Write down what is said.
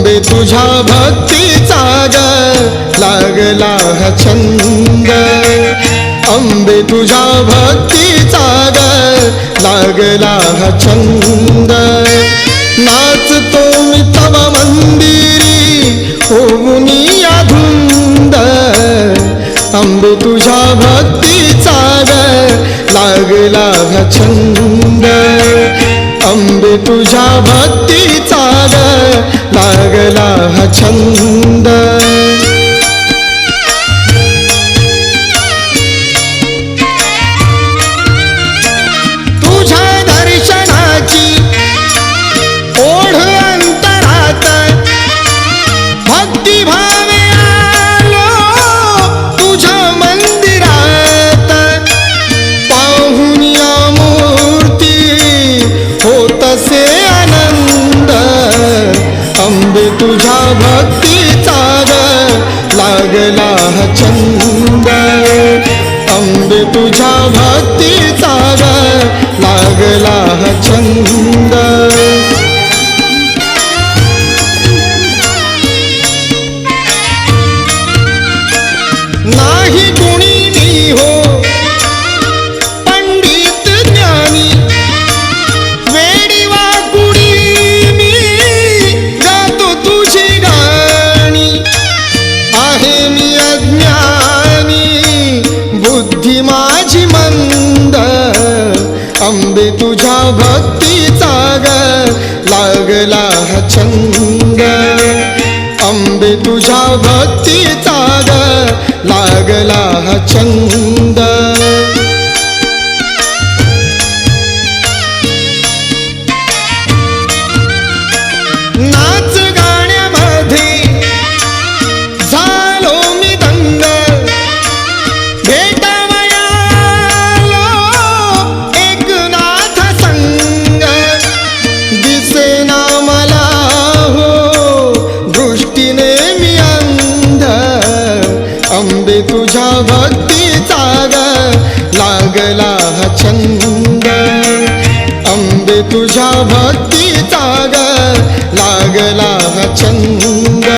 अंबे तुझ्या भक्तीचा ग लागला हा छंद, अंबे तुझ्या भक्तीचा ग लागला हा छंद. नाचतो मी तव मंदिरी होऊनी धुंद, अंबे तुझ्या भक्तीचा ग लागला हा छंद, अंबे तुझ्या भक्तीचा ग लागला हा छंद. तुझ्या दर्शनाची ओढ अंतरात भक्तिभावे आलो तुझ्या मंदिरात, पाहून या मूर्ती होतसे आनंद, अंबे तुझ्या भक्तीचा ग लागला हा छंद, अंबे तुझ्या भक्तीचा ग लागला हा छंद. नाही गुणी मी हो पंडित ज्ञानी, वेडी वाकुडी मी गातो तुझी गाणी, आहे मी अज्ञानी बुद्धी माझी मंद, अंबे तुझ्या भक्तीचा ग लागला हा छंद, अंबे तुझ्या भक्तीचा ग लागला हा छंद. नाच गाण्यामध्ये झालो मी दंग, भेटावयालो एकनाथ संग, दिसेना मला हो दृष्टीने मी अंध, अंबे तुझ्या भक्तीचा ग लागला हा छंद, अंबे तुझ्या भक्तीचा ग लागला हा छंद.